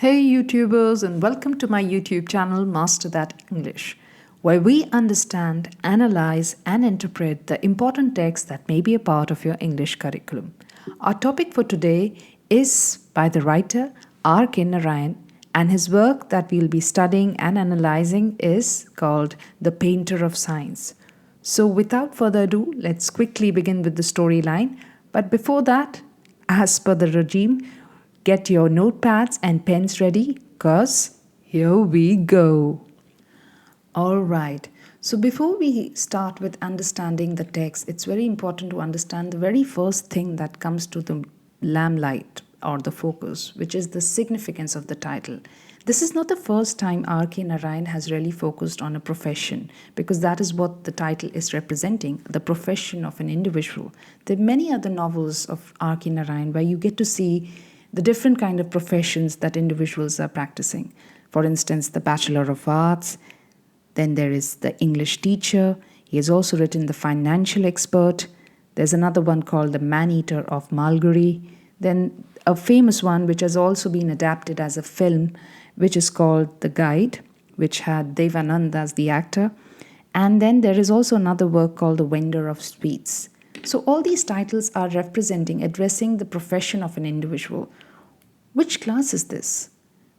Hey YouTubers, and welcome to my YouTube channel Master That English, where we understand, analyze and interpret the important texts that may be a part of your English curriculum. Our topic for today is by the writer R.K. Narayan, and his work that we'll be studying and analyzing is called The Painter of Science. So without further ado, let's quickly begin with the storyline. But before that, as per the regime, get your notepads and pens ready, cause here we go. Alright, so before we start with understanding the text, it's very important to understand the very first thing that comes to the lamplight or the focus, which is the significance of the title. This is not the first time R.K. Narayan has really focused on a profession, because that is what the title is representing, the profession of an individual. There are many other novels of R.K. Narayan where you get to see the different kind of professions that individuals are practicing. For instance, the Bachelor of Arts, then there is the English teacher. He has also written the financial expert. There's another one called the Man-Eater of Malgudi. Then a famous one which has also been adapted as a film, which is called The Guide, which had Devanand as the actor. And then there is also another work called The Vendor of Sweets. So all these titles are representing, addressing the profession of an individual. Which class is this?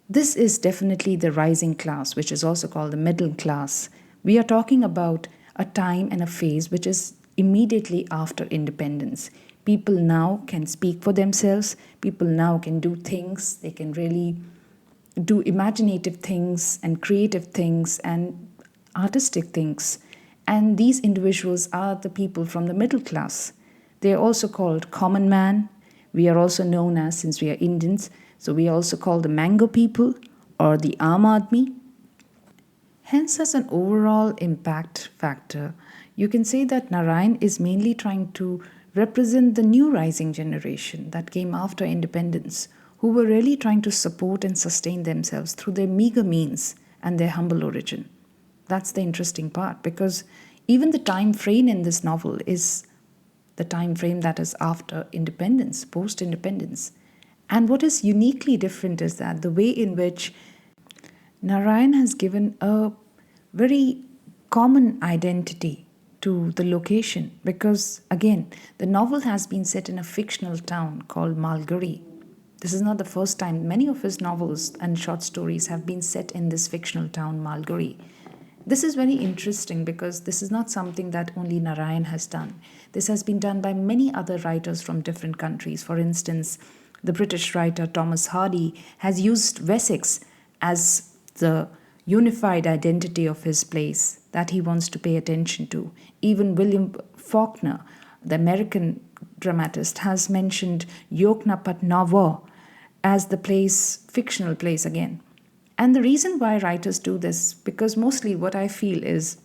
This is definitely the rising class, which is also called the middle class. We are talking about a time and a phase which is immediately after independence. People now can speak for themselves. People now can do things. They can really do imaginative things and creative things and artistic things. And these individuals are the people from the middle class. They are also called common man. We are also known as, since we are Indians, so we are also called the mango people or the Aam Aadmi. Hence, as an overall impact factor, you can say that Narayan is mainly trying to represent the new rising generation that came after independence, who were really trying to support and sustain themselves through their meager means and their humble origin. That's the interesting part, because even the time frame in this novel is the time frame that is after independence, post-independence. And what is uniquely different is that the way in which Narayan has given a very common identity to the location, because again, the novel has been set in a fictional town called Malgudi. This is not the first time. Many of his novels and short stories have been set in this fictional town, Malgudi. This is very interesting because this is not something that only Narayan has done. This has been done by many other writers from different countries. For instance, the British writer Thomas Hardy has used Wessex as the unified identity of his place that he wants to pay attention to. Even William Faulkner, the American dramatist, has mentioned Yoknapatnawa as the place, fictional place again. And the reason why writers do this, because mostly what I feel is,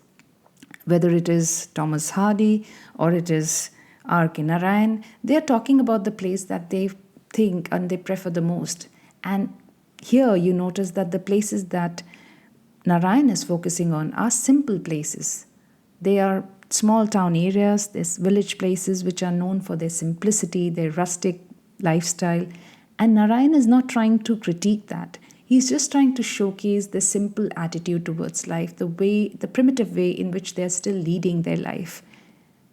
whether it is Thomas Hardy or it is R.K. Narayan, they are talking about the place that they think and they prefer the most. And here you notice that the places that Narayan is focusing on are simple places. They are small town areas, there's village places which are known for their simplicity, their rustic lifestyle. And Narayan is not trying to critique that. He's just trying to showcase the simple attitude towards life, the primitive way in which they're still leading their life.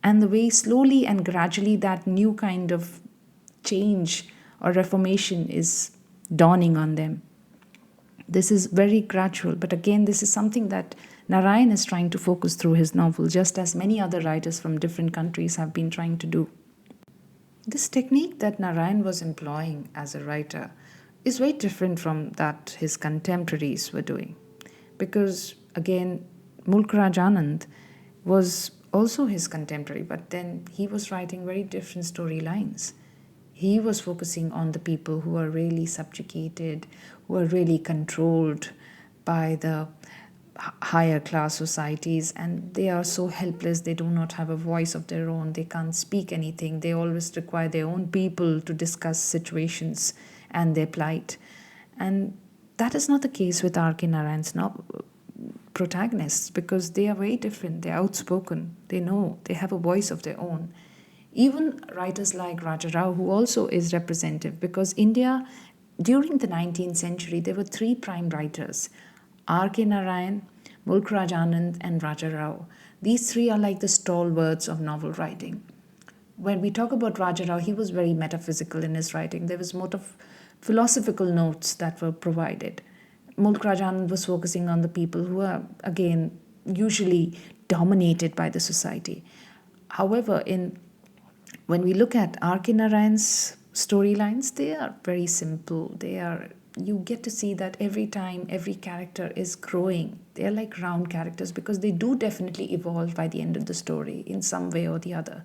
And the way slowly and gradually that new kind of change or reformation is dawning on them. This is very gradual, but again, this is something that Narayan is trying to focus through his novel, just as many other writers from different countries have been trying to do. This technique that Narayan was employing as a writer is very different from that his contemporaries were doing. Because again, Mulk Raj Anand was also his contemporary, but then he was writing very different storylines. He was focusing on the people who are really subjugated, who are really controlled by the higher class societies, and they are so helpless. They do not have a voice of their own. They can't speak anything. They always require their own people to discuss situations and their plight. And that is not the case with R.K. Narayan's protagonists, because they are very different. They are outspoken. They know. They have a voice of their own. Even writers like Raja Rao, who also is representative, because India during the 19th century, there were three prime writers, R.K. Narayan, Mulk Raj Anand, and Raja Rao. These three are like the stalwarts of novel writing. When we talk about Raja Rao, he was very metaphysical in his writing. There was more of philosophical notes that were provided. Mulk Raj Anand was focusing on the people who are, again, usually dominated by the society. However, when we look at R.K. Narayan's storylines, they are very simple. You get to see that every time every character is growing. They are like round characters because they do definitely evolve by the end of the story in some way or the other.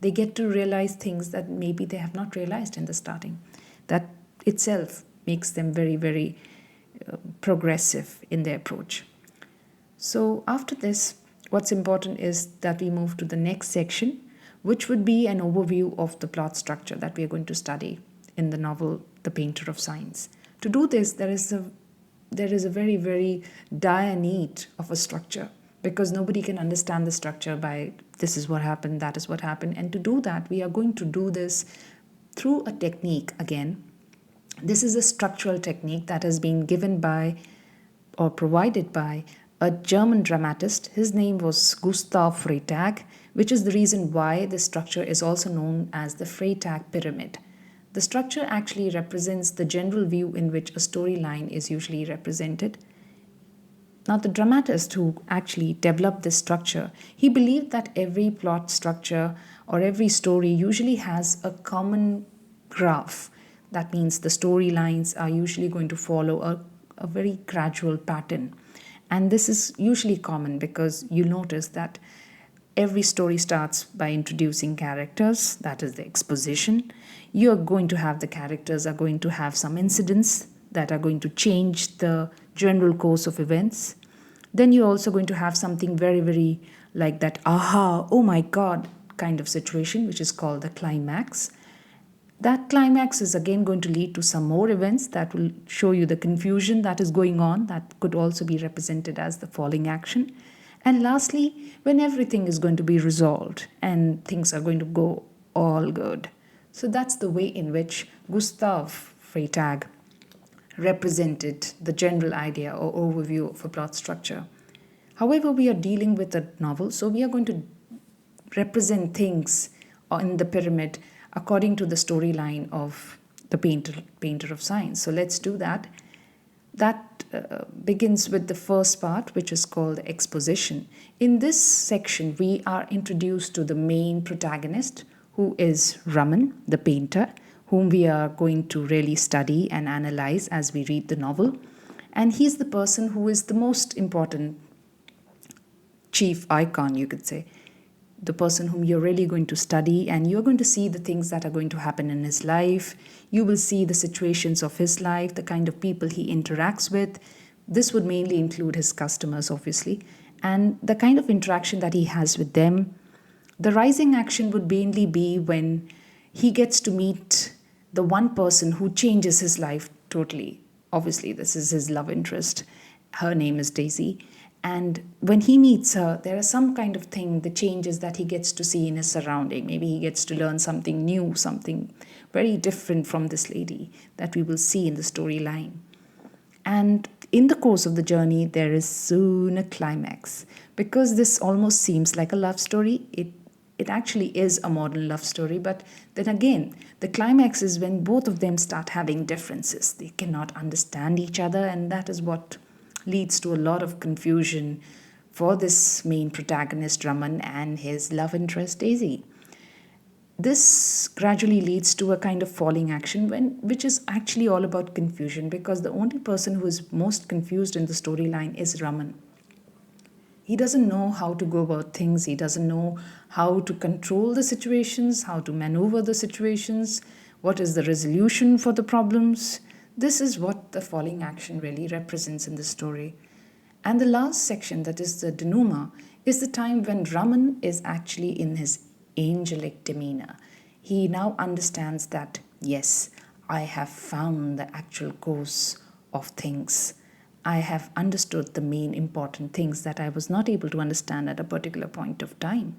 They get to realize things that maybe they have not realized in the starting. That itself makes them very, very progressive in their approach. So after this, what's important is that we move to the next section, which would be an overview of the plot structure that we are going to study in the novel The Painter of Signs. To do this, there is a very, very dire need of a structure, because nobody can understand the structure by this is what happened, that is what happened. And to do that, we are going to do this through a technique again. This is a structural technique that has been given by or provided by a German dramatist. His name was Gustav Freytag, which is the reason why this structure is also known as the Freytag pyramid. The structure actually represents the general view in which a storyline is usually represented. Now, the dramatist who actually developed this structure, he believed that every plot structure or every story usually has a common graph. That means the storylines are usually going to follow a very gradual pattern. And this is usually common because you notice that every story starts by introducing characters, that is the exposition. You're going to have the characters are going to have some incidents that are going to change the general course of events. Then you're also going to have something very, very like that aha, oh my god kind of situation, which is called the climax. That climax is again going to lead to some more events that will show you the confusion that is going on, that could also be represented as the falling action. And lastly, when everything is going to be resolved and things are going to go all good. So that's the way in which Gustav Freytag represented the general idea or overview of a plot structure. However, we are dealing with a novel, so we are going to represent things in the pyramid according to the storyline of the painter of signs. So let's do that. That begins with the first part, which is called exposition. In this section, we are introduced to the main protagonist, who is Raman, the painter, whom we are going to really study and analyze as we read the novel. And he's the person who is the most important chief icon, you could say. The person whom you're really going to study, and you're going to see the things that are going to happen in his life. You will see the situations of his life, the kind of people he interacts with. This would mainly include his customers, obviously, and the kind of interaction that he has with them. The rising action would mainly be when he gets to meet the one person who changes his life totally. Obviously, this is his love interest. Her name is Daisy. And when he meets her, there are some kind of thing, the changes that he gets to see in his surrounding. Maybe he gets to learn something new, something very different from this lady that we will see in the storyline. And in the course of the journey, there is soon a climax. Because this almost seems like a love story, it actually is a modern love story. But then again, the climax is when both of them start having differences. They cannot understand each other, and that is what leads to a lot of confusion for this main protagonist, Raman, and his love interest, Daisy. This gradually leads to a kind of falling action, which is actually all about confusion, because the only person who is most confused in the storyline is Raman. He doesn't know how to go about things. He doesn't know how to control the situations, how to maneuver the situations, what is the resolution for the problems. This is what the falling action really represents in the story. And the last section, that is the denouement, is the time when Raman is actually in his angelic demeanor. He now understands that, yes, I have found the actual course of things. I have understood the main important things that I was not able to understand at a particular point of time.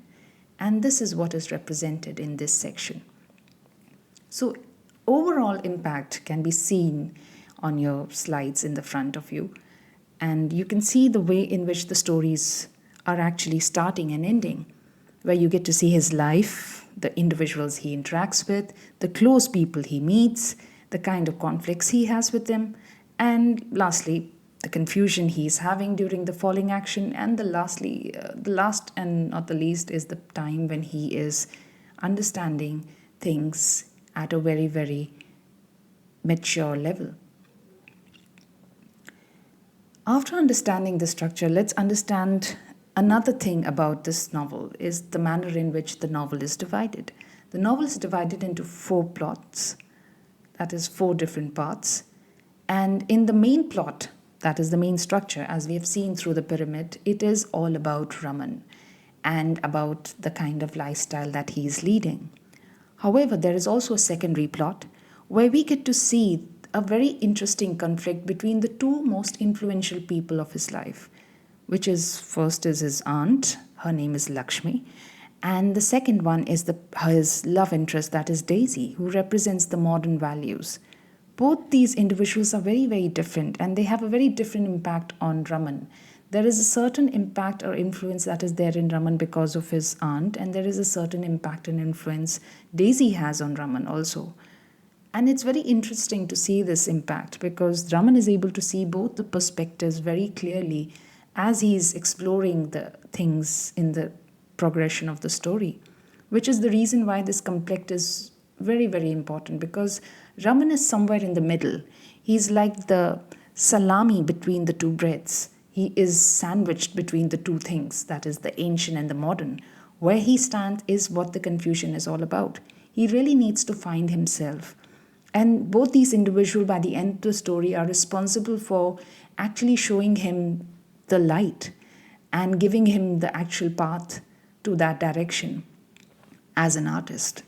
And this is what is represented in this section. So overall impact can be seen on your slides in the front of you. And you can see the way in which the stories are actually starting and ending, where you get to see his life, the individuals he interacts with, the close people he meets, the kind of conflicts he has with them, and lastly, the confusion he is having during the falling action. And the last and not the least is the time when he is understanding things at a very, very mature level. After understanding the structure, let's understand another thing about this novel is the manner in which the novel is divided. The novel is divided into 4 plots, that is 4 different parts. And in the main plot, that is the main structure, as we have seen through the pyramid, it is all about Raman and about the kind of lifestyle that he is leading. However, there is also a secondary plot where we get to see a very interesting conflict between the 2 most influential people of his life, which is first is his aunt, her name is Lakshmi, and the second one is his love interest, that is Daisy, who represents the modern values. Both these individuals are very, very different, and they have a very different impact on Raman. There is a certain impact or influence that is there in Raman because of his aunt, and there is a certain impact and influence Daisy has on Raman also. And it's very interesting to see this impact because Raman is able to see both the perspectives very clearly as he's exploring the things in the progression of the story, which is the reason why this conflict is very, very important, because Raman is somewhere in the middle. He's like the salami between the 2 breads. He is sandwiched between the 2 things, that is the ancient and the modern. Where he stands is what the confusion is all about. He really needs to find himself. And both these individuals, by the end of the story, are responsible for actually showing him the light and giving him the actual path to that direction as an artist.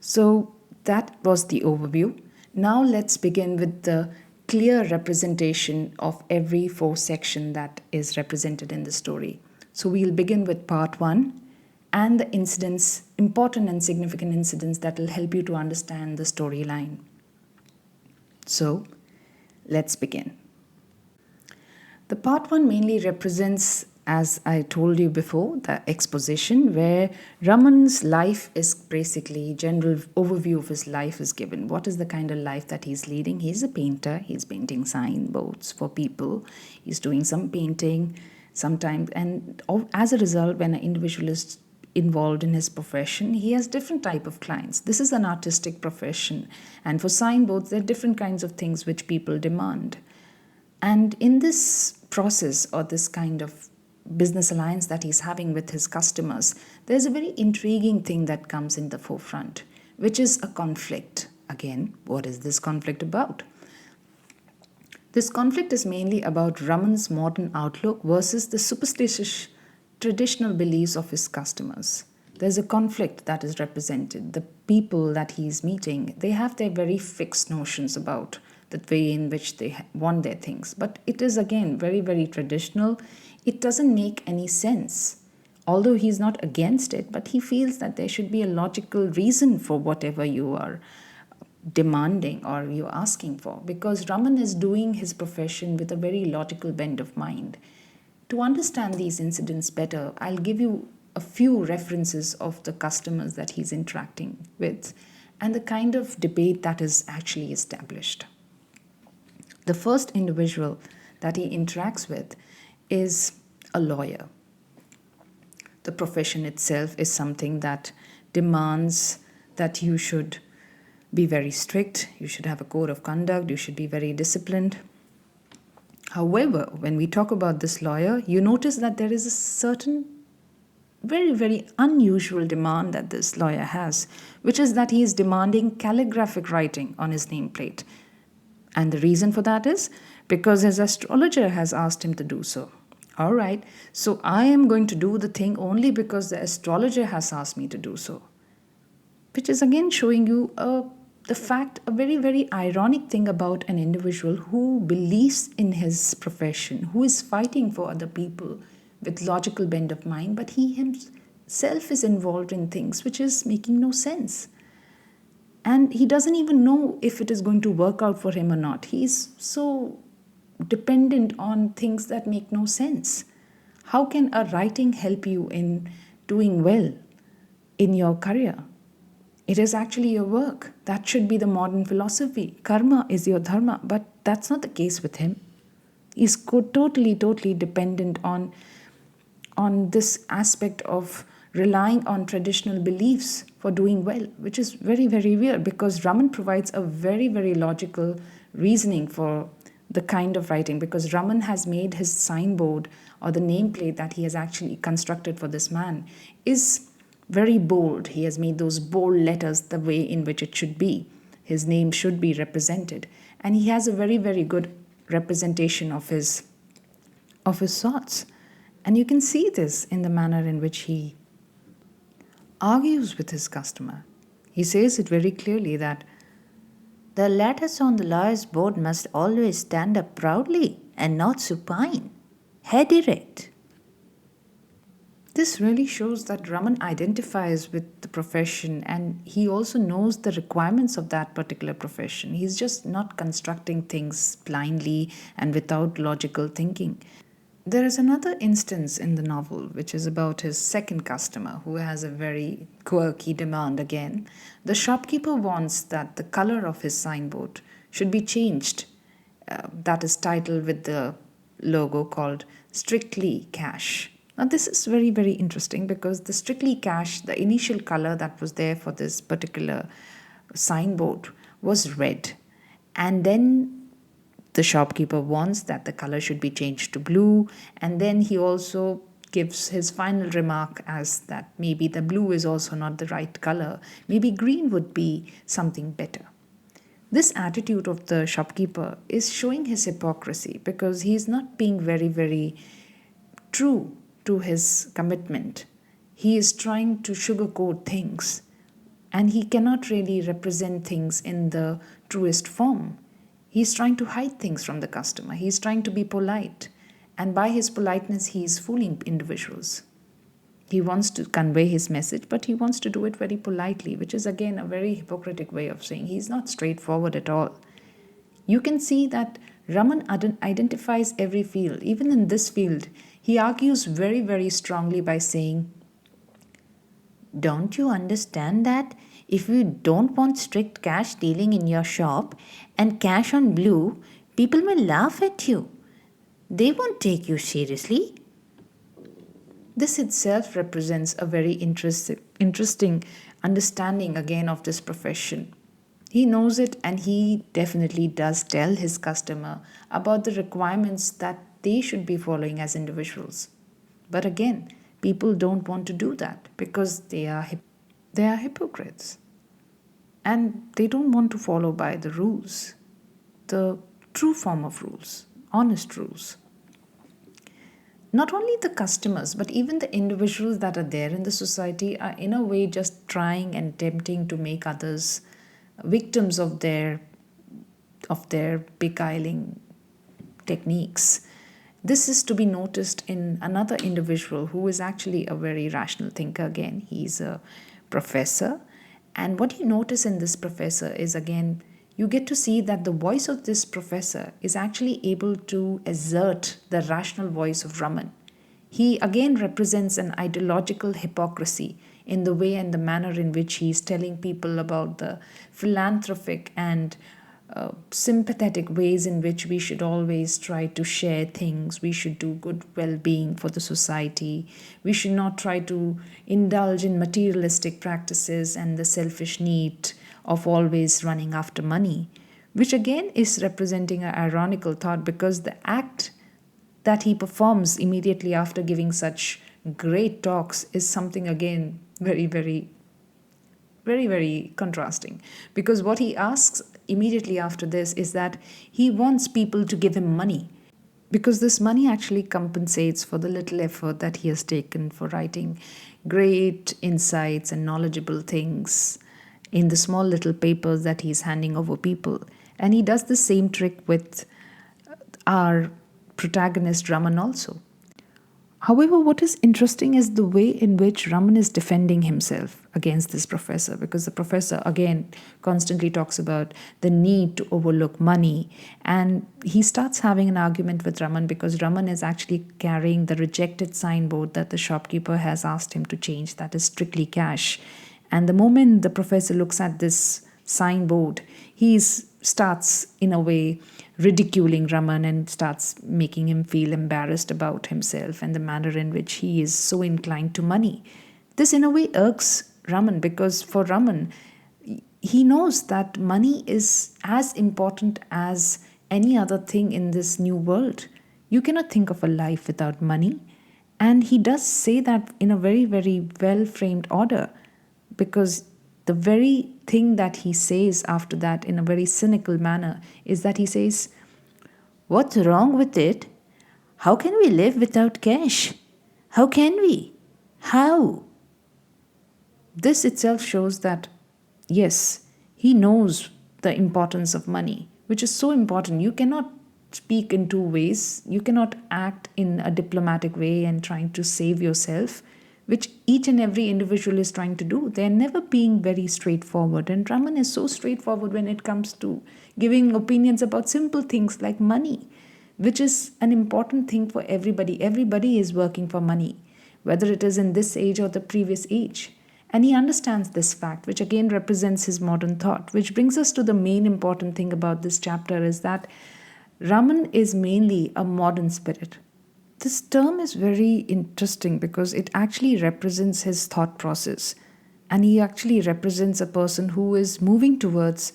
So that was the overview. Now let's begin with the clear representation of every 4 section that is represented in the story. So we'll begin with part 1 and the incidents, important and significant incidents that will help you to understand the storyline. So let's begin. The part 1 mainly represents, as I told you before, the exposition, where Raman's life is basically general overview of his life is given. What is the kind of life that he's leading? He's a painter. He's painting signboards for people. He's doing some painting sometimes. And as a result, when an individual is involved in his profession, he has different type of clients. This is an artistic profession. And for signboards, there are different kinds of things which people demand. And in this process or this kind of business alliance that he's having with his customers, there's a very intriguing thing that comes in the forefront, which is a conflict. Again, what is this conflict about? This conflict is mainly about Raman's modern outlook versus the superstitious traditional beliefs of his customers. There's a conflict that is represented. The people that he's meeting, they have their very fixed notions about the way in which they want their things. But it is again very, very traditional. It doesn't make any sense. Although he's not against it, but he feels that there should be a logical reason for whatever you are demanding or you're asking for. Because Raman is doing his profession with a very logical bent of mind. To understand these incidents better, I'll give you a few references of the customers that he's interacting with and the kind of debate that is actually established. The first individual that he interacts with is a lawyer. The profession itself is something that demands that you should be very strict, you should have a code of conduct, you should be very disciplined. However, when we talk about this lawyer, you notice that there is a certain very, very unusual demand that this lawyer has, which is that he is demanding calligraphic writing on his nameplate. And the reason for that is because his astrologer has asked him to do so. All right, so I am going to do the thing only because the astrologer has asked me to do so. Which is again showing you a very, very ironic thing about an individual who believes in his profession, who is fighting for other people with logical bent of mind, but he himself is involved in things which is making no sense. And he doesn't even know if it is going to work out for him or not. He's so dependent on things that make no sense. How can a writing help you in doing well in your career? It is actually your work. That should be the modern philosophy. Karma is your dharma, but that's not the case with him. He's totally dependent on this aspect of relying on traditional beliefs for doing well, which is very weird, because Raman provides a very logical reasoning for the kind of writing, because Raman has made his signboard, or the nameplate that he has actually constructed for this man, is very bold. He has made those bold letters the way in which it should be. His name should be represented, and he has a very good representation of his thoughts. And you can see this in the manner in which he argues with his customer. He says it very clearly that the letters on the lawyer's board must always stand up proudly and not supine, head erect. This really shows that Raman identifies with the profession, and he also knows the requirements of that particular profession. He's just not constructing things blindly and without logical thinking. There is another instance in the novel which is about his second customer, who has a very quirky demand again. The shopkeeper wants that the color of his signboard should be changed. That is titled with the logo called Strictly Cash. Now, this is very interesting, because the Strictly Cash, the initial color that was there for this particular signboard was red. And then the shopkeeper wants that the color should be changed to blue. And then he also gives his final remark as that maybe the blue is also not the right color. Maybe green would be something better. This attitude of the shopkeeper is showing his hypocrisy, because he is not being very true to his commitment. He is trying to sugarcoat things, and he cannot really represent things in the truest form. He's trying to hide things from the customer. He's trying to be polite. And by his politeness, he is fooling individuals. He wants to convey his message, but he wants to do it very politely, which is again a very hypocritical way of saying. He's not straightforward at all. You can see that Raman identifies every field. Even in this field, he argues very strongly by saying, don't you understand that if you don't want strict cash dealing in your shop and cash on blue, people will laugh at you. They won't take you seriously. This itself represents a very interesting understanding again of this profession. He knows it, and he definitely does tell his customer about the requirements that they should be following as individuals. But again, people don't want to do that, because they are hypocrites. And they don't want to follow by the rules, the true form of rules, honest rules. Not only the customers, but even the individuals that are there in the society are in a way just trying and tempting to make others victims of their beguiling techniques. This is to be noticed in another individual who is actually a very rational thinker again. He's a professor. And what you notice in this professor is, again, you get to see that the voice of this professor is actually able to assert the rational voice of Raman. He again represents an ideological hypocrisy in the way and the manner in which he is telling people about the philanthropic and sympathetic ways in which we should always try to share things. We should do good well-being for the society. We should not try to indulge in materialistic practices and the selfish need of always running after money, which again is representing an ironical thought, because the act that he performs immediately after giving such great talks is something again very contrasting, because what he asks immediately after this is that he wants people to give him money, because this money actually compensates for the little effort that he has taken for writing great insights and knowledgeable things in the small little papers that he's handing over people. And he does the same trick with our protagonist Raman also. However, what is interesting is the way in which Raman is defending himself against this professor, because the professor again constantly talks about the need to overlook money. And he starts having an argument with Raman because Raman is actually carrying the rejected signboard that the shopkeeper has asked him to change, that is strictly cash. And the moment the professor looks at this signboard, starts in a way ridiculing Raman and starts making him feel embarrassed about himself and the manner in which he is so inclined to money. This, in a way, irks Raman because for Raman, he knows that money is as important as any other thing in this new world. You cannot think of a life without money. And he does say that in a very, very well framed order, because the very thing that he says after that in a very cynical manner is that he says, "What's wrong with it? How can we live without cash? How can we? How?" This itself shows that, yes, he knows the importance of money, which is so important. You cannot speak in two ways. You cannot act in a diplomatic way and trying to save yourself, which each and every individual is trying to do. They're never being very straightforward. And Raman is so straightforward when it comes to giving opinions about simple things like money, which is an important thing for everybody. Everybody is working for money, whether it is in this age or the previous age. And he understands this fact, which again represents his modern thought, which brings us to the main important thing about this chapter is that Raman is mainly a modern spirit. This term is very interesting because it actually represents his thought process. And he actually represents a person who is moving towards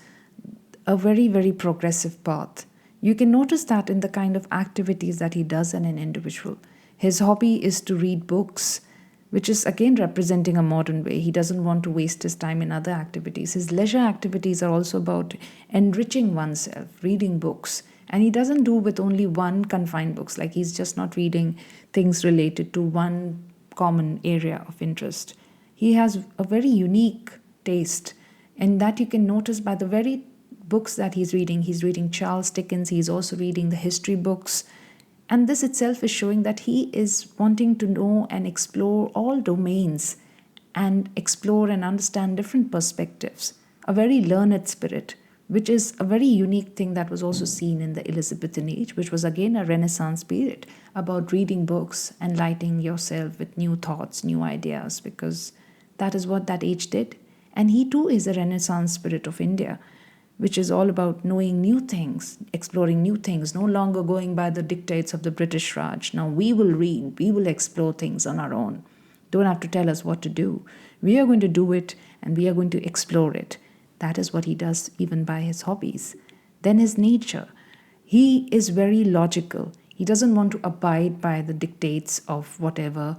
a very, very progressive path. You can notice that in the kind of activities that he does in an individual. His hobby is to read books, which is again representing a modern way. He doesn't want to waste his time in other activities. His leisure activities are also about enriching oneself, reading books. And he doesn't do with only one confined books, like he's just not reading things related to one common area of interest. He has a very unique taste, and that you can notice by the very books that he's reading. He's reading Charles Dickens, he's also reading the history books. And this itself is showing that he is wanting to know and explore all domains and explore and understand different perspectives. A very learned spirit, which is a very unique thing that was also seen in the Elizabethan age, which was again a Renaissance period about reading books, enlightening yourself with new thoughts, new ideas, because that is what that age did. And he too is a Renaissance spirit of India, which is all about knowing new things, exploring new things, no longer going by the dictates of the British Raj. Now we will read, we will explore things on our own. Don't have to tell us what to do. We are going to do it and we are going to explore it. That is what he does even by his hobbies. Then his nature. He is very logical. He doesn't want to abide by the dictates of whatever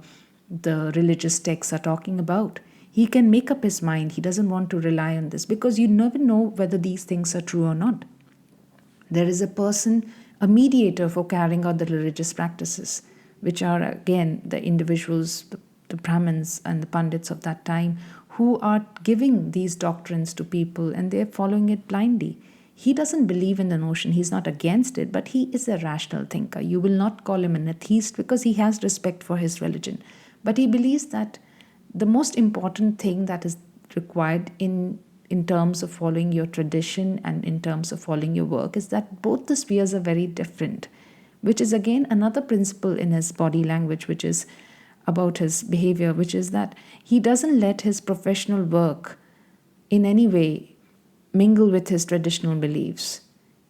the religious texts are talking about. He can make up his mind. He doesn't want to rely on this because you never know whether these things are true or not. There is a person, a mediator for carrying out the religious practices, which are again the individuals, the Brahmins and the Pandits of that time, who are giving these doctrines to people and they're following it blindly. He doesn't believe in the notion, he's not against it, but he is a rational thinker. You will not call him an atheist because he has respect for his religion. But he believes that the most important thing that is required in terms of following your tradition and in terms of following your work is that both the spheres are very different, which is again another principle in his body language, which is about his behavior, which is that he doesn't let his professional work in any way mingle with his traditional beliefs.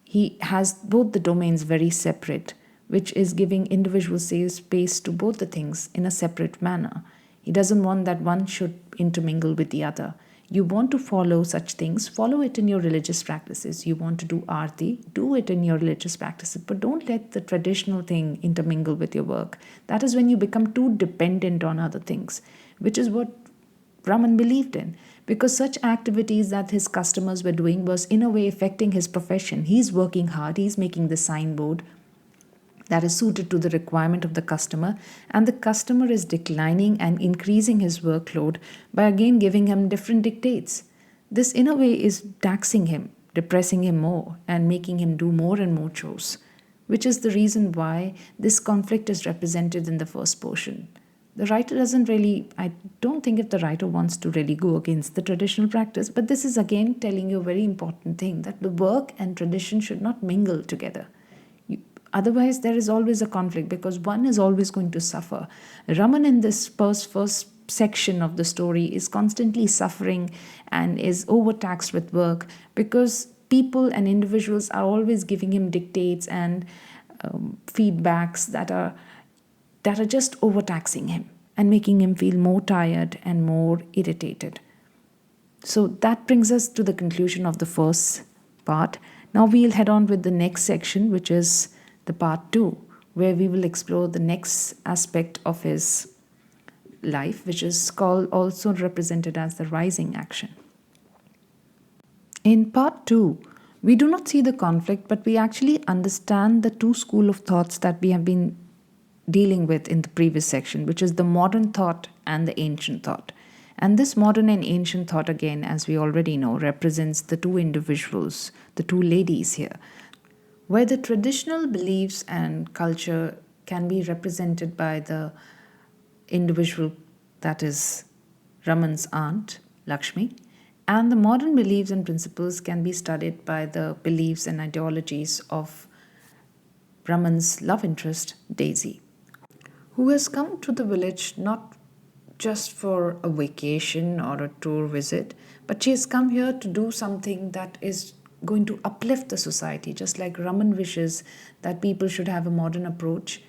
He has both the domains very separate, which is giving individual space to both the things in a separate manner. He doesn't want that one should intermingle with the other. You want to follow such things, follow it in your religious practices. You want to do arti, do it in your religious practices, but don't let the traditional thing intermingle with your work. That is when you become too dependent on other things, which is what Brahman believed in. Because such activities that his customers were doing was in a way affecting his profession. He's working hard, he's making the signboard that is suited to the requirement of the customer, and the customer is declining and increasing his workload by again giving him different dictates. This in a way is taxing him, depressing him more and making him do more and more chores, which is the reason why this conflict is represented in the first portion. The writer doesn't really, I don't think if the writer wants to really go against the traditional practice, but this is again telling you a very important thing, that the work and tradition should not mingle together. Otherwise, there is always a conflict because one is always going to suffer. Raman in this first section of the story is constantly suffering and is overtaxed with work because people and individuals are always giving him dictates and feedbacks that are just overtaxing him and making him feel more tired and more irritated. So that brings us to the conclusion of the first part. Now we'll head on with the next section, which is the part 2, where we will explore the next aspect of his life, which is called, also represented as the rising action. In part 2, we do not see the conflict, but we actually understand the two school of thoughts that we have been dealing with in the previous section, which is the modern thought and the ancient thought. And this modern and ancient thought, again, as we already know, represents the two individuals, the two ladies here, where the traditional beliefs and culture can be represented by the individual, that is Raman's aunt, Lakshmi, and the modern beliefs and principles can be studied by the beliefs and ideologies of Raman's love interest, Daisy, who has come to the village not just for a vacation or a tour visit, but she has come here to do something that is going to uplift the society, just like Raman wishes that people should have a modern approach.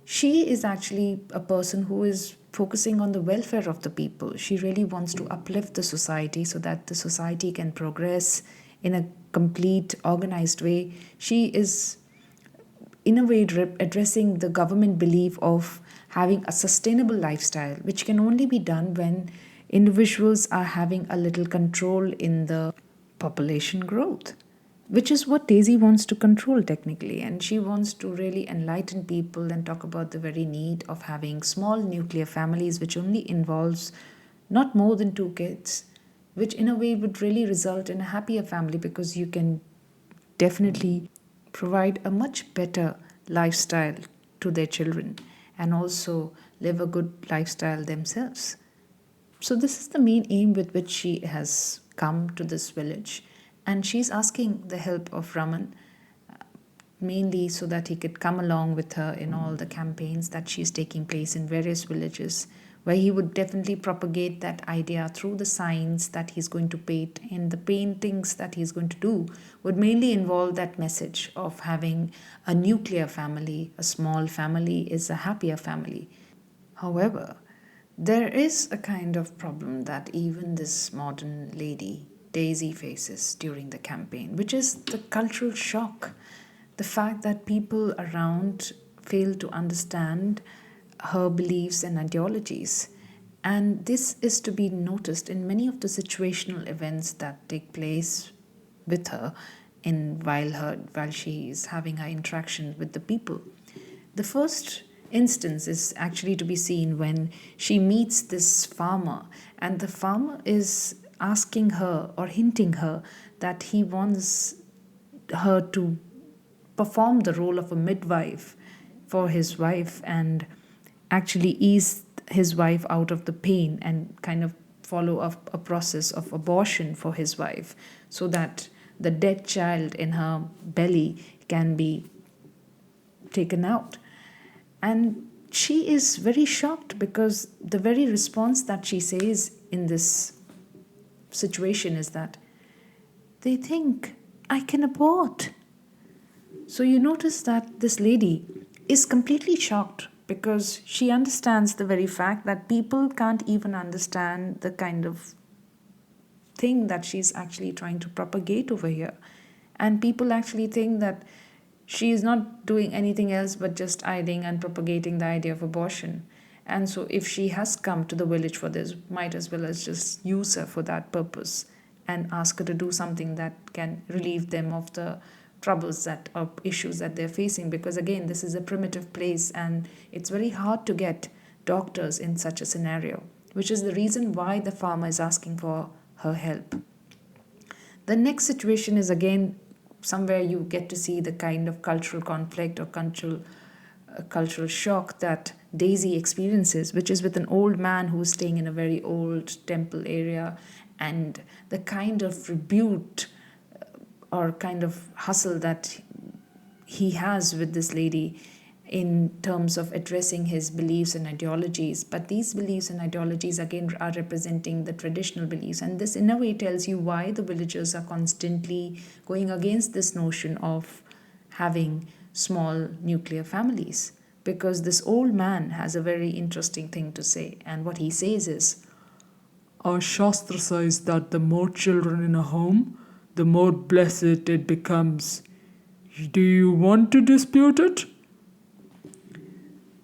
She is actually a person who is focusing on the welfare of the people. She really wants to uplift the society so that the society can progress in a complete, organized way. She is, in a way, addressing the government belief of having a sustainable lifestyle, which can only be done when individuals are having a little control in the population growth, which is what Daisy wants to control technically. And she wants to really enlighten people and talk about the very need of having small nuclear families, which only involves not more than 2 kids, which in a way would really result in a happier family because you can definitely provide a much better lifestyle to their children and also live a good lifestyle themselves. So this is the main aim with which she has come to this village, and she's asking the help of Raman, mainly so that he could come along with her in all the campaigns that she's taking place in various villages, where he would definitely propagate that idea through the signs that he's going to paint, and the paintings that he's going to do would mainly involve that message of having a nuclear family. A small family is a happier family. However, there is a kind of problem that even this modern lady, Daisy, faces during the campaign, which is the cultural shock. The fact that people around fail to understand her beliefs and ideologies. And this is to be noticed in many of the situational events that take place with her while she is having her interaction with the people. The first instance is actually to be seen when she meets this farmer, and the farmer is asking her or hinting her that he wants her to perform the role of a midwife for his wife and actually ease his wife out of the pain and kind of follow up a process of abortion for his wife so that the dead child in her belly can be taken out. And she is very shocked because the very response that she says in this situation is that they think I can abort. So you notice that this lady is completely shocked because she understands the very fact that people can't even understand the kind of thing that she's actually trying to propagate over here. And people actually think that she is not doing anything else but just hiding and propagating the idea of abortion. And so if she has come to the village for this, might as well as just use her for that purpose and ask her to do something that can relieve them of the troubles that or issues that they're facing, because again, this is a primitive place and it's very hard to get doctors in such a scenario, which is the reason why the farmer is asking for her help. The next situation is again somewhere you get to see the kind of cultural conflict or cultural shock that Daisy experiences, which is with an old man who's staying in a very old temple area, and the kind of rebuke or kind of hustle that he has with this lady in terms of addressing his beliefs and ideologies. But these beliefs and ideologies again are representing the traditional beliefs, and this in a way tells you why the villagers are constantly going against this notion of having small nuclear families, because this old man has a very interesting thing to say, and what he says is, our Shastra says that the more children in a home, the more blessed it becomes. Do you want to dispute it?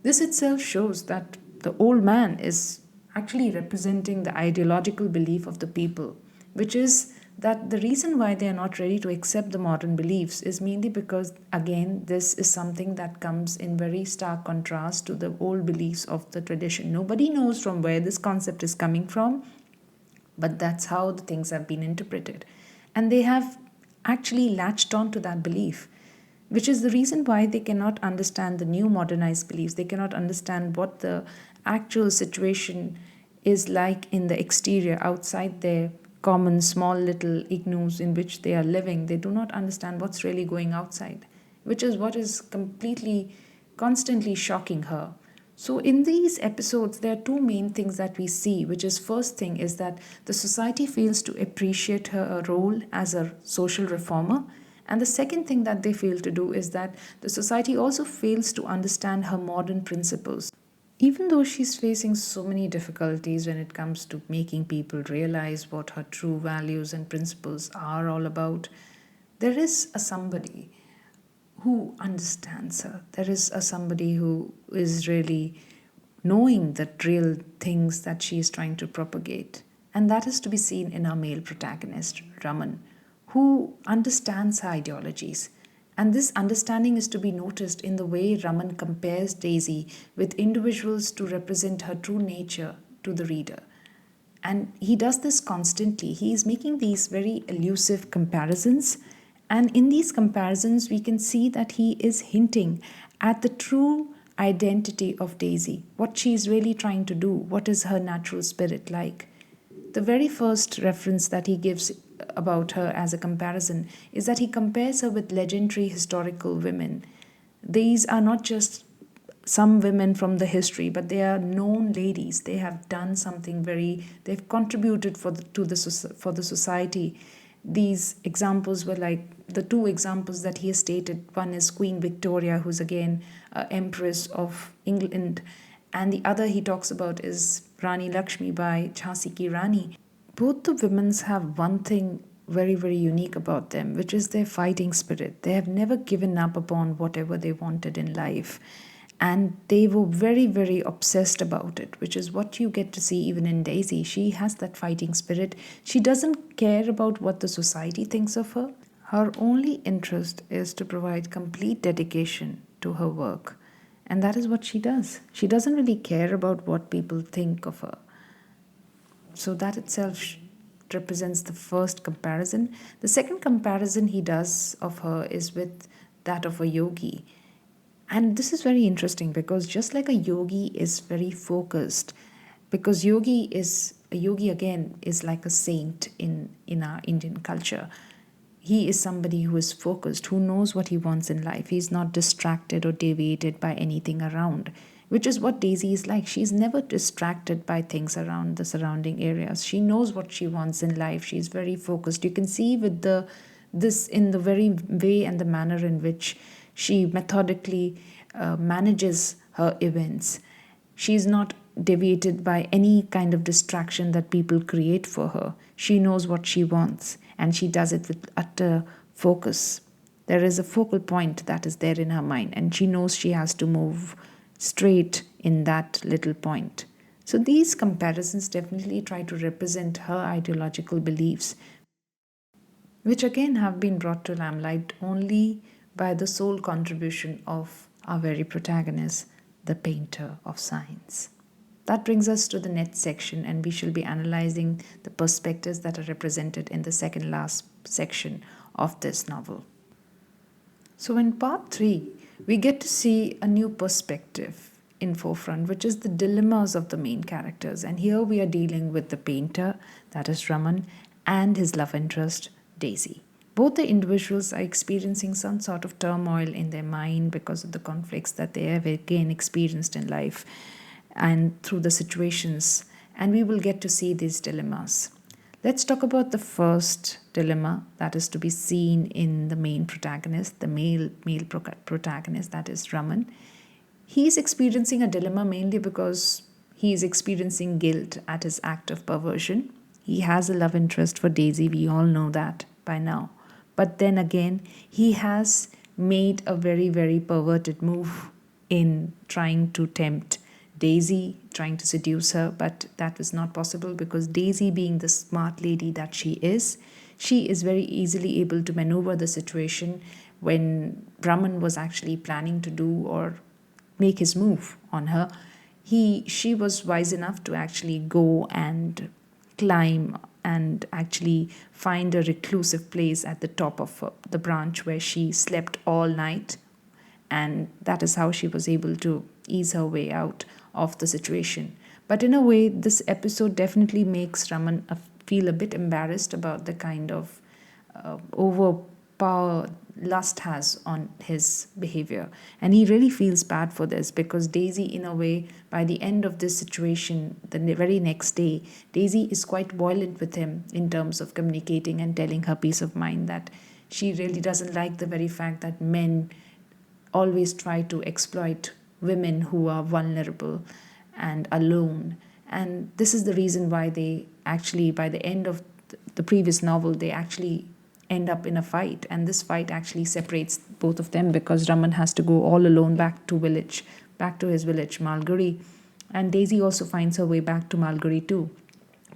this itself shows that the old man is actually representing the ideological belief of the people, which is that the reason why they are not ready to accept the modern beliefs is mainly because, again, this is something that comes in very stark contrast to the old beliefs of the tradition. Nobody knows from where this concept is coming from, but that's how the things have been interpreted. And they have actually latched on to that belief, which is the reason why they cannot understand the new modernized beliefs. They cannot understand what the actual situation is like in the exterior, outside their common small little ignoos in which they are living. They do not understand what's really going outside, which is what is completely, constantly shocking her. So in these episodes, there are two main things that we see, which is, first thing is that the society fails to appreciate her role as a social reformer. And the second thing that they fail to do is that the society also fails to understand her modern principles. Even though she's facing so many difficulties when it comes to making people realize what her true values and principles are all about, there is a somebody who understands her. There is a somebody who is really knowing the real things that she is trying to propagate. And that is to be seen in our male protagonist, Raman, who understands her ideologies. And this understanding is to be noticed in the way Raman compares Daisy with individuals to represent her true nature to the reader. And he does this constantly. He is making these very elusive comparisons. And in these comparisons, we can see that he is hinting at the true identity of Daisy, what she is really trying to do, what is her natural spirit like. The very first reference that he gives about her as a comparison is that he compares her with legendary historical women. These are not just some women from the history, but they are known ladies. They have done something they've contributed for the society. These examples were like the two examples that he has stated. One is Queen Victoria, who's again Empress of England, and the other he talks about is Rani Lakshmi by Jhansi Ki Rani. Both the women's have one thing very, very unique about them, which is their fighting spirit. They have never given up upon whatever they wanted in life. And they were very, very obsessed about it, which is what you get to see even in Daisy. She has that fighting spirit. She doesn't care about what the society thinks of her. Her only interest is to provide complete dedication to her work. And that is what she does. She doesn't really care about what people think of her. So that itself represents the first comparison. The second comparison he does of her is with that of a yogi. And this is very interesting because just like a yogi is very focused, because a yogi again is like a saint in our Indian culture. He is somebody who is focused, who knows what he wants in life. He's not distracted or deviated by anything around, which is what Daisy is like. She's never distracted by things around the surrounding areas. She knows what she wants in life. She's very focused. You can see with this in the very way and the manner in which she methodically manages her events. She's not deviated by any kind of distraction that people create for her. She knows what she wants, and she does it with utter focus. There is a focal point that is there in her mind, and she knows she has to move straight in that little point. So these comparisons definitely try to represent her ideological beliefs, which again have been brought to limelight only by the sole contribution of our very protagonist, the painter of science. That brings us to the next section, and we shall be analyzing the perspectives that are represented in the second last section of this novel. So in part 3, we get to see a new perspective in forefront, which is the dilemmas of the main characters. And here we are dealing with the painter, that is Raman, and his love interest, Daisy. Both the individuals are experiencing some sort of turmoil in their mind because of the conflicts that they have again experienced in life and through the situations. And we will get to see these dilemmas. Let's talk about the first dilemma that is to be seen in the main protagonist, the male protagonist, that is Raman. He is experiencing a dilemma mainly because he is experiencing guilt at his act of perversion. He has a love interest for Daisy, we all know that by now. But then again, he has made a very, very perverted move in trying to tempt Daisy, trying to seduce her, but that was not possible because Daisy, being the smart lady that she is very easily able to maneuver the situation when Brahman was actually planning to do or make his move on her. She was wise enough to actually go and climb and actually find a reclusive place at the top of the branch where she slept all night, and that is how she was able to ease her way out of the situation. But in a way, this episode definitely makes Raman feel a bit embarrassed about the kind of overpower lust has on his behavior. And he really feels bad for this because Daisy, in a way, by the end of this situation, the very next day, Daisy is quite violent with him in terms of communicating and telling her peace of mind that she really doesn't like the very fact that men always try to exploit women who are vulnerable and alone. And this is the reason why they actually, by the end of the previous novel, they actually end up in a fight. And this fight actually separates both of them because Raman has to go all alone back to his village, Malguri. And Daisy also finds her way back to Malguri too.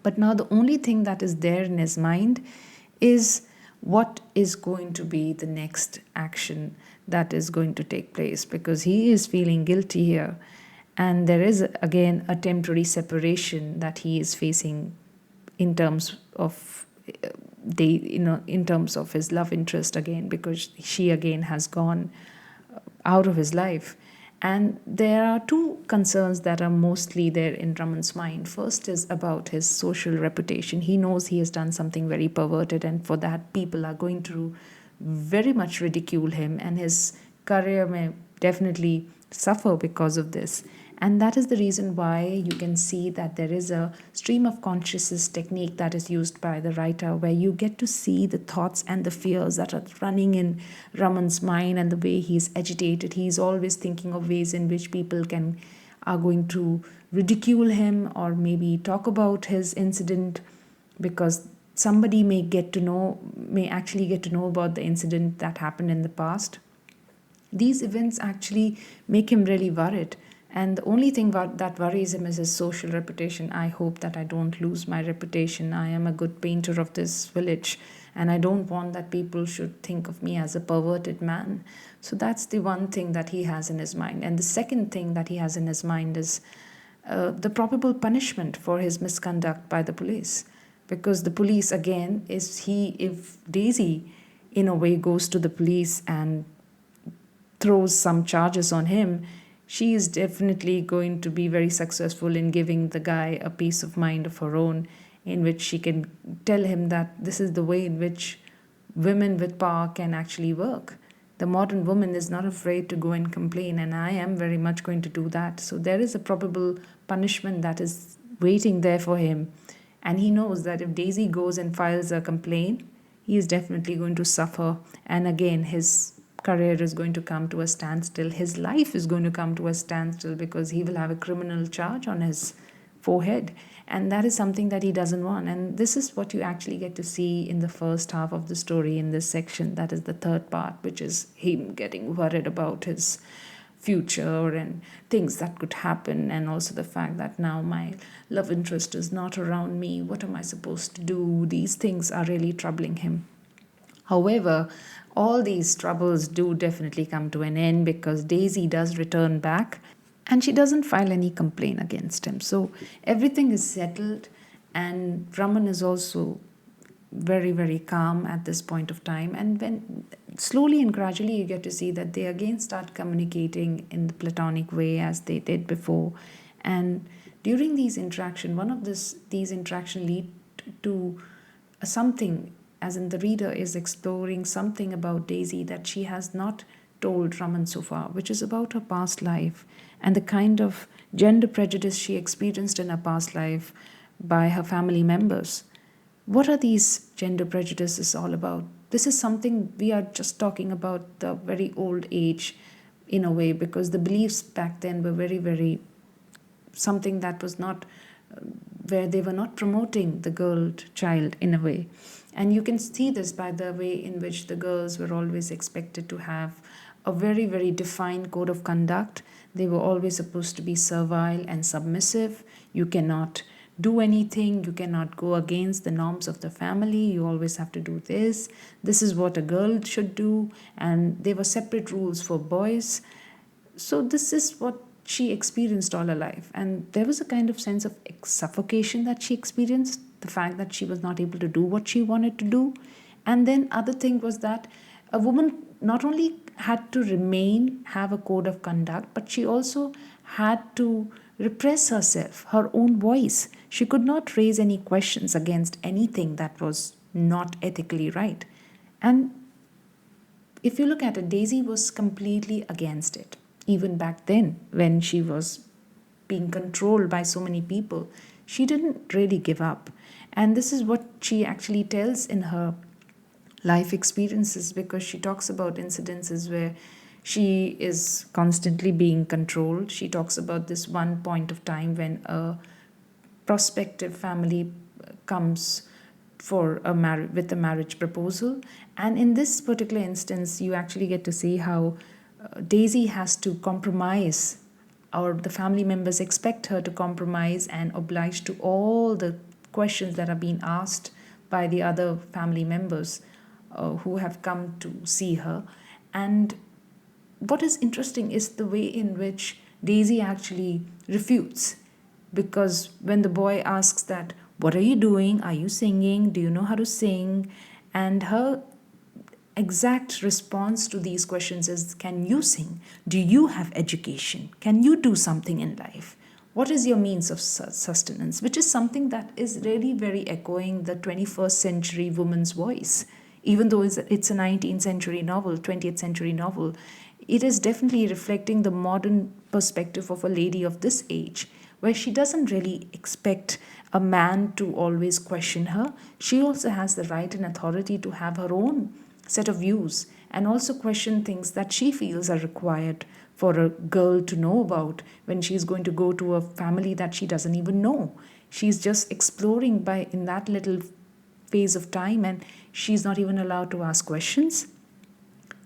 But now the only thing that is there in his mind is what is going to be the next action that is going to take place, because he is feeling guilty here. And there is again a temporary separation that he is facing in terms of in terms of his love interest again, because she again has gone out of his life. And there are two concerns that are mostly there in Raman's mind. First is about his social reputation. He knows he has done something very perverted, and for that, people are going to very much ridicule him, and his career may definitely suffer because of this. And that is the reason why you can see that there is a stream of consciousness technique that is used by the writer, where you get to see the thoughts and the fears that are running in Raman's mind and the way he's agitated. He's always thinking of ways in which people are going to ridicule him or maybe talk about his incident, because somebody may actually get to know about the incident that happened in the past. These events actually make him really worried. And the only thing that worries him is his social reputation. I hope that I don't lose my reputation. I am a good painter of this village, and I don't want that people should think of me as a perverted man. So that's the one thing that he has in his mind. And the second thing that he has in his mind is the probable punishment for his misconduct by the police. Because the police, again, if Daisy, in a way, goes to the police and throws some charges on him, she is definitely going to be very successful in giving the guy a peace of mind of her own, in which she can tell him that this is the way in which women with power can actually work. The modern woman is not afraid to go and complain, and I am very much going to do that. So there is a probable punishment that is waiting there for him. And he knows that if Daisy goes and files a complaint, he is definitely going to suffer. And again, his career is going to come to a standstill. His life is going to come to a standstill because he will have a criminal charge on his forehead. And that is something that he doesn't want. And this is what you actually get to see in the first half of the story in this section. That is the third part, which is him getting worried about his future and things that could happen, and also the fact that now my love interest is not around me. What am I supposed to do? These things are really troubling him. However, all these troubles do definitely come to an end because Daisy does return back and she doesn't file any complaint against him. So everything is settled, and Raman is also very, very calm at this point of time. And when slowly and gradually you get to see that they again start communicating in the platonic way as they did before. And during these interaction, these interaction lead to something, as in the reader is exploring something about Daisy that she has not told Raman so far, which is about her past life and the kind of gender prejudice she experienced in her past life by her family members. What are these gender prejudices all about? This is something we are just talking about the very old age in a way, because the beliefs back then were very, very something that was not, where they were not promoting the girl child in a way. And you can see this by the way in which the girls were always expected to have a very, very defined code of conduct. They were always supposed to be servile and submissive. You cannot do anything, you cannot go against the norms of the family, you always have to do this. This is what a girl should do, and there were separate rules for boys. So this is what she experienced all her life, and there was a kind of sense of suffocation that she experienced, the fact that she was not able to do what she wanted to do. And then other thing was that a woman not only had to have a code of conduct, but she also had to repress herself, her own voice. She could not raise any questions against anything that was not ethically right. And if you look at it, Daisy was completely against it. Even back then, when she was being controlled by so many people, she didn't really give up. And this is what she actually tells in her life experiences, because she talks about incidences where she is constantly being controlled. She talks about this one point of time when a prospective family comes for with a marriage proposal, and in this particular instance you actually get to see how Daisy has to compromise, or the family members expect her to compromise and oblige to all the questions that are being asked by the other family members who have come to see her. And what is interesting is the way in which Daisy actually refutes, because when the boy asks that, what are you doing? Are you singing? Do you know how to sing? And her exact response to these questions is, can you sing? Do you have education? Can you do something in life? What is your means of sustenance? Which is something that is really very echoing the 21st century woman's voice. Even though it's a 19th century novel, 20th century novel, it is definitely reflecting the modern perspective of a lady of this age, where she doesn't really expect a man to always question her. She also has the right and authority to have her own set of views and also question things that she feels are required for a girl to know about when she's going to go to a family that she doesn't even know. She's just exploring in that little phase of time, and she's not even allowed to ask questions.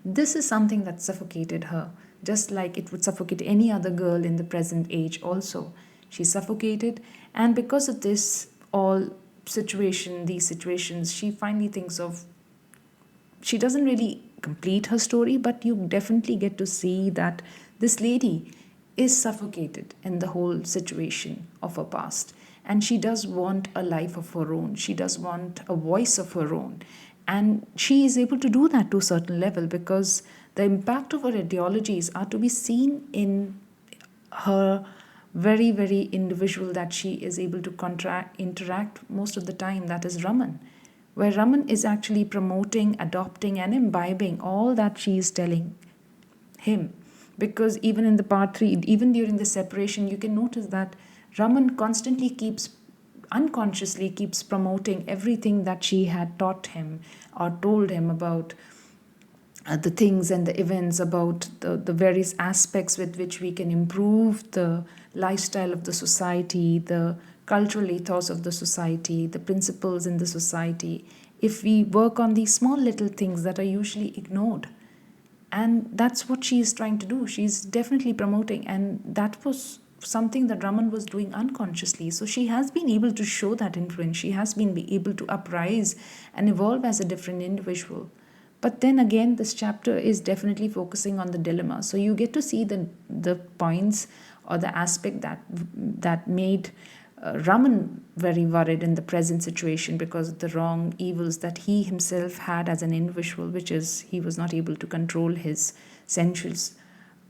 This is something that suffocated her, just like it would suffocate any other girl in the present age also. She's suffocated, and because of this these situations, she finally thinks of, she doesn't really complete her story, but you definitely get to see that this lady is suffocated in the whole situation of her past. And she does want a life of her own. She does want a voice of her own. And she is able to do that to a certain level, because the impact of her ideologies are to be seen in her very, very individual that she is able to interact most of the time, that is Raman, where Raman is actually promoting, adopting, and imbibing all that she is telling him. Because even in the part 3, even during the separation, you can notice that Raman constantly unconsciously keeps promoting everything that she had taught him or told him about the things and the events, about the various aspects with which we can improve the lifestyle of the society, the cultural ethos of the society, the principles in the society, if we work on these small little things that are usually ignored. And that's what she is trying to do. She's definitely promoting, and that was something that Raman was doing unconsciously. So she has been able to show that influence. She has been able to uprise and evolve as a different individual. But then again, this chapter is definitely focusing on the dilemma. So you get to see the points or the aspect that made Raman very worried in the present situation because of the wrong evils that he himself had as an individual, which is he was not able to control his sensual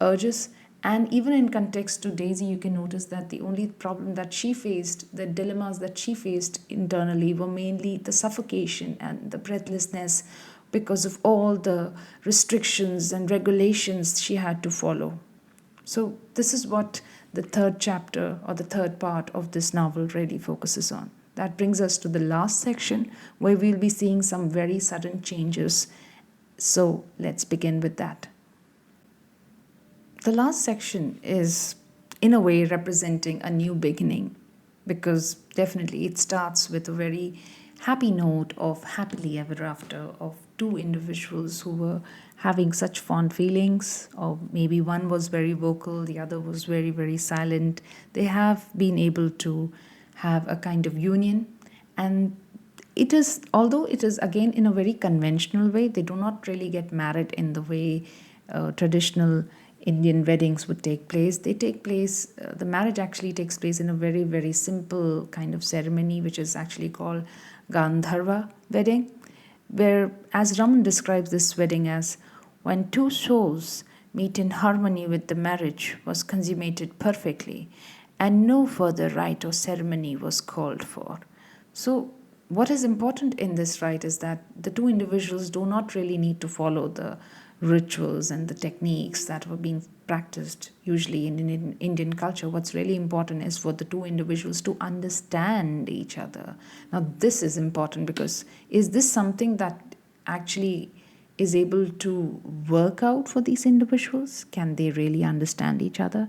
urges. And even in context to Daisy, you can notice that the only problem that she faced, the dilemmas that she faced internally, were mainly the suffocation and the breathlessness because of all the restrictions and regulations she had to follow. So, this is what the third chapter or the third part of this novel really focuses on. That brings us to the last section where we'll be seeing some very sudden changes. So, let's begin with that. The last section is, in a way, representing a new beginning, because definitely it starts with a very happy note of happily ever after of two individuals who were having such fond feelings, or maybe one was very vocal, the other was very, very silent. They have been able to have a kind of union, and it is, although it is again in a very conventional way, they do not really get married in the way traditional Indian weddings would take place. They take place, the marriage actually takes place in a very, very simple kind of ceremony, which is actually called Gandharva wedding, where, as Raman describes this wedding as, when two souls meet in harmony with the marriage was consummated perfectly, and no further rite or ceremony was called for. So, what is important in this rite is that the two individuals do not really need to follow the rituals and the techniques that were being practiced usually in Indian culture. What's really important is for the two individuals to understand each other. Now, this is important because is this something that actually is able to work out for these individuals? Can they really understand each other?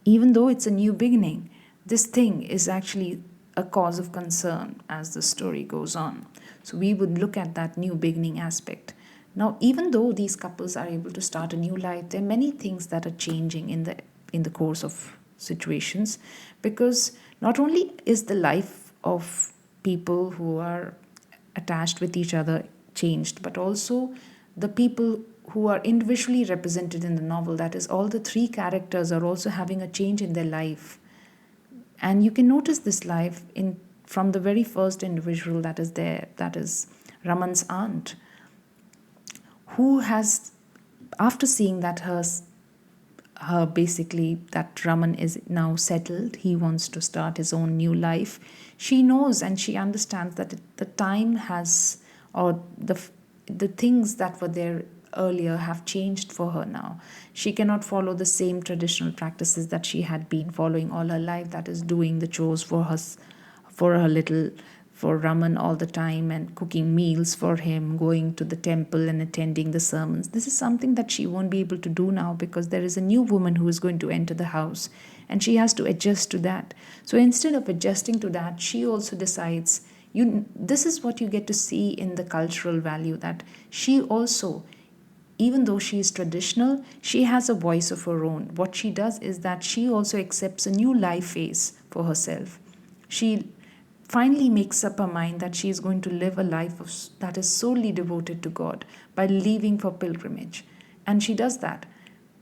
Even though it's a new beginning, this thing is actually a cause of concern as the story goes on. So we would look at that new beginning aspect. Now, even though these couples are able to start a new life, there are many things that are changing in the course of situations, because not only is the life of people who are attached with each other changed, but also the people who are individually represented in the novel, that is, all the three characters are also having a change in their life. And you can notice this life from the very first individual that is there, that is Raman's aunt, who has, after seeing that her basically that Raman is now settled, he wants to start his own new life. She knows and she understands that the time has, or the things that were there earlier have changed for her now. She cannot follow the same traditional practices that she had been following all her life, that is doing the chores for Raman all the time and cooking meals for him, going to the temple and attending the sermons. This is something that she won't be able to do now because there is a new woman who is going to enter the house and she has to adjust to that. So instead of adjusting to that, she also decides, this is what you get to see in the cultural value, that she also, even though she is traditional, she has a voice of her own. What she does is that she also accepts a new life phase for herself. She finally makes up her mind that she is going to live a life that is solely devoted to God by leaving for pilgrimage. And she does that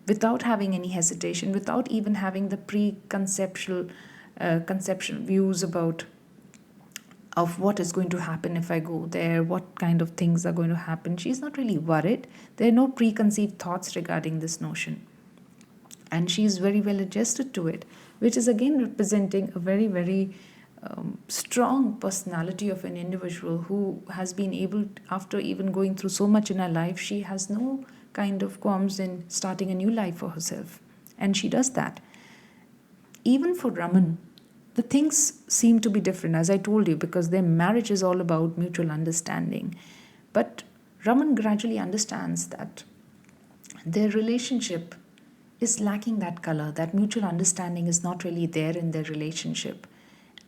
without having any hesitation, without even having the preconceptual conceptual views of what is going to happen if I go there, what kind of things are going to happen. She's not really worried. There are no preconceived thoughts regarding this notion. And she's very well adjusted to it, which is again representing a very, very strong personality of an individual who has been able, after even going through so much in her life, she has no kind of qualms in starting a new life for herself. And she does that. Even for Raman, the things seem to be different, as I told you, because their marriage is all about mutual understanding. But Raman gradually understands that their relationship is lacking that color, that mutual understanding is not really there in their relationship.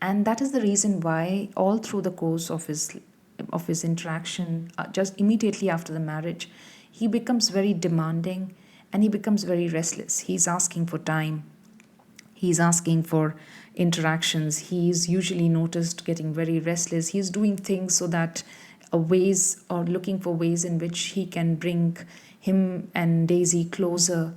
And that is the reason why all through the course of his interaction, just immediately after the marriage, he becomes very demanding and he becomes very restless. He's asking for time. He's asking for interactions. He's usually noticed getting very restless. He's doing things so that ways, or looking for ways in which he can bring him and Daisy closer.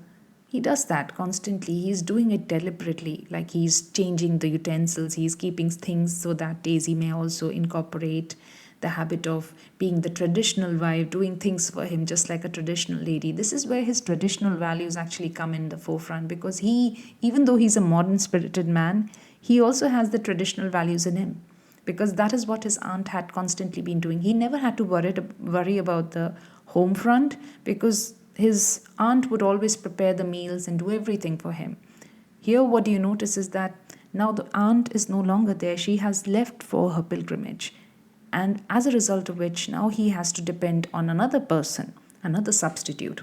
He does that constantly. He's doing it deliberately, like he's changing the utensils, he's keeping things so that Daisy may also incorporate the habit of being the traditional wife, doing things for him just like a traditional lady. This is where his traditional values actually come in the forefront, because he, even though he's a modern spirited man, he also has the traditional values in him, because that is what his aunt had constantly been doing. He never had to worry about the home front, because his aunt would always prepare the meals and do everything for him. Here, what you notice is that now the aunt is no longer there. She has left for her pilgrimage. And as a result of which, now he has to depend on another person, another substitute,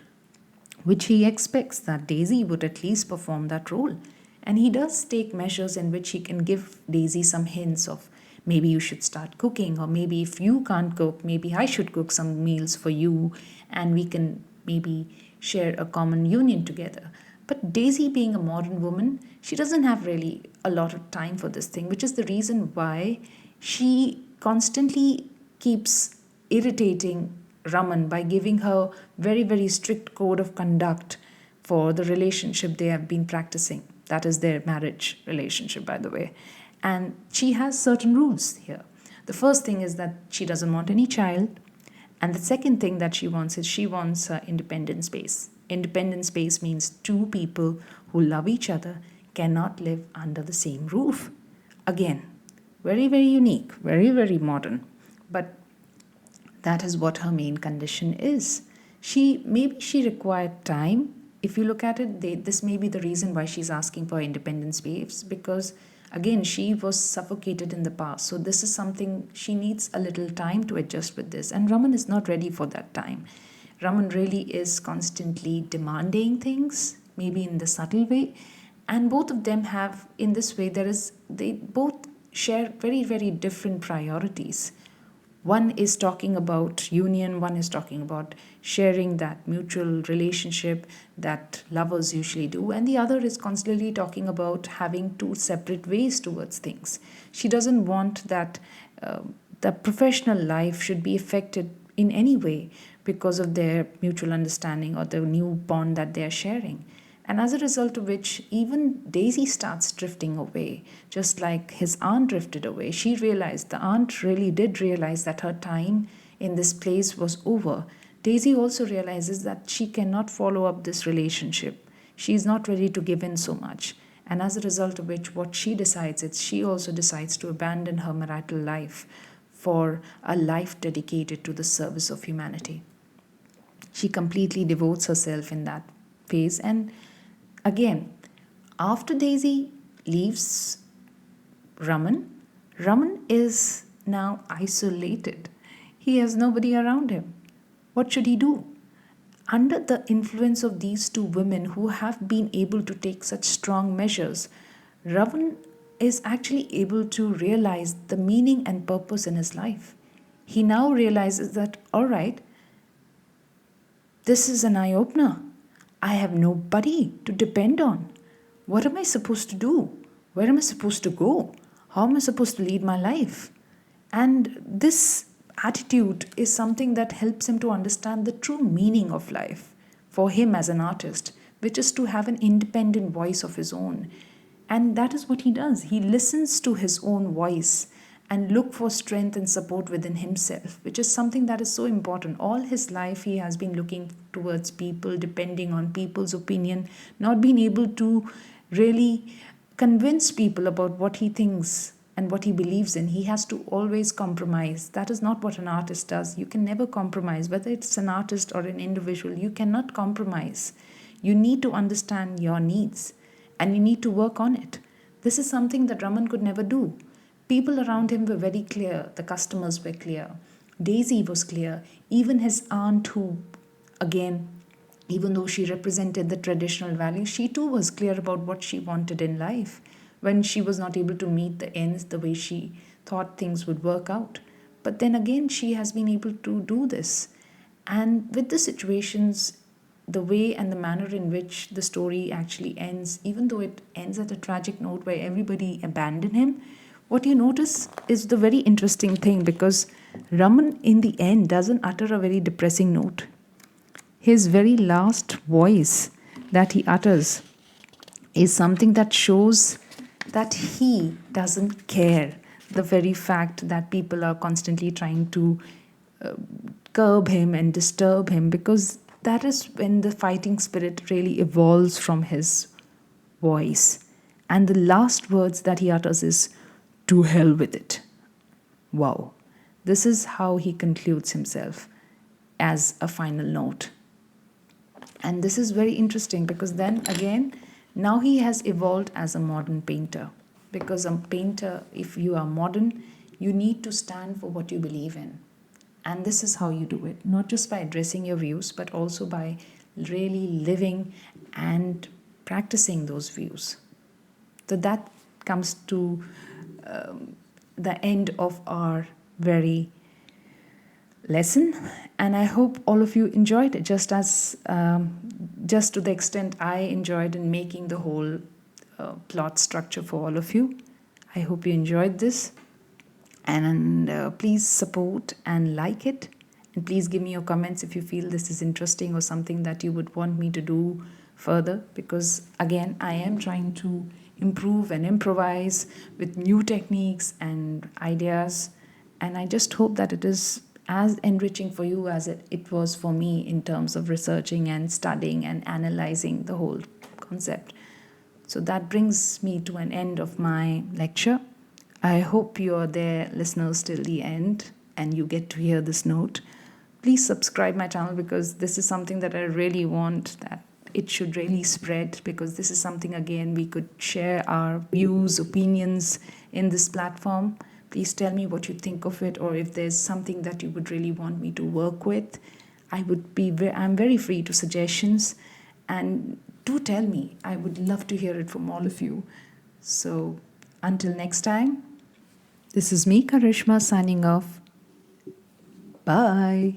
which he expects that Daisy would at least perform that role. And he does take measures in which he can give Daisy some hints of, maybe you should start cooking, or maybe if you can't cook, maybe I should cook some meals for you, and we can maybe share a common union together. But Daisy, being a modern woman, she doesn't have really a lot of time for this thing, which is the reason why she constantly keeps irritating Raman by giving her very, very strict code of conduct for the relationship they have been practicing. That is their marriage relationship, by the way. And she has certain rules here. The first thing is that she doesn't want any child. And the second thing that she wants is she wants independent space. Independent space means two people who love each other cannot live under the same roof. Again, very, very unique, very, very modern. But that is what her main condition is. Maybe she required time. If you look at it, this may be the reason why she's asking for independent space, because again, she was suffocated in the past. So this is something she needs a little time to adjust with this. And Raman is not ready for that time. Raman really is constantly demanding things, maybe in the subtle way. And both of them have, in this way, they both share very, very different priorities. One is talking about union, one is talking about sharing that mutual relationship that lovers usually do, and the other is constantly talking about having two separate ways towards things. She doesn't want that the professional life should be affected in any way because of their mutual understanding or the new bond that they are sharing. And as a result of which, even Daisy starts drifting away, just like his aunt drifted away. The aunt really did realize that her time in this place was over. Daisy also realizes that she cannot follow up this relationship. She is not ready to give in so much. And as a result of which, what she decides is she also decides to abandon her marital life for a life dedicated to the service of humanity. She completely devotes herself in that phase. And again, after Daisy leaves Raman is now isolated. He has nobody around him. What should he do? Under the influence of these two women who have been able to take such strong measures, Raman is actually able to realize the meaning and purpose in his life. He now realizes that, all right, this is an eye opener. I have nobody to depend on. What am I supposed to do? Where am I supposed to go? How am I supposed to lead my life? And this attitude is something that helps him to understand the true meaning of life for him as an artist, which is to have an independent voice of his own. And that is what he does. He listens to his own voice and look for strength and support within himself, which is something that is so important. All his life he has been looking towards people, depending on people's opinion, not being able to really convince people about what he thinks and what he believes in. He has to always compromise. That is not what an artist does. You can never compromise. Whether it's an artist or an individual, you cannot compromise. You need to understand your needs and you need to work on it. This is something that Raman could never do. People around him were very clear. The customers were clear. Daisy was clear. Even his aunt, who, again, even though she represented the traditional values, she too was clear about what she wanted in life when she was not able to meet the ends the way she thought things would work out. But then again, she has been able to do this. And with the situations, the way and the manner in which the story actually ends, even though it ends at a tragic note where everybody abandoned him, what you notice is the very interesting thing, because Raman in the end doesn't utter a very depressing note. His very last voice that he utters is something that shows that he doesn't care. The very fact that people are constantly trying to curb him and disturb him, because that is when the fighting spirit really evolves from his voice. And the last words that he utters is, "To hell with it." Wow. This is how he concludes himself as a final note. And this is very interesting because then again, now he has evolved as a modern painter. Because a painter, if you are modern, you need to stand for what you believe in. And this is how you do it, not just by addressing your views, but also by really living and practicing those views. So that comes to the end of our very lesson, and I hope all of you enjoyed it just to the extent I enjoyed in making the whole plot structure for all of you. I hope you enjoyed this, and please support and like it, and please give me your comments if you feel this is interesting or something that you would want me to do further, because again, I am trying to improve and improvise with new techniques and ideas, and I just hope that it is as enriching for you as it was for me in terms of researching and studying and analyzing the whole concept. So that brings me to an end of my lecture. I hope you're there, listeners, till the end and you get to hear this note. Please subscribe my channel, because this is something that I really want that it should really spread, because this is something, again, we could share our views, opinions in this platform. Please tell me what you think of it, or if there's something that you would really want me to work with. I'm very free to suggestions, and do tell me. I would love to hear it from all of you. So until next time, this is me, Karishma, signing off. Bye.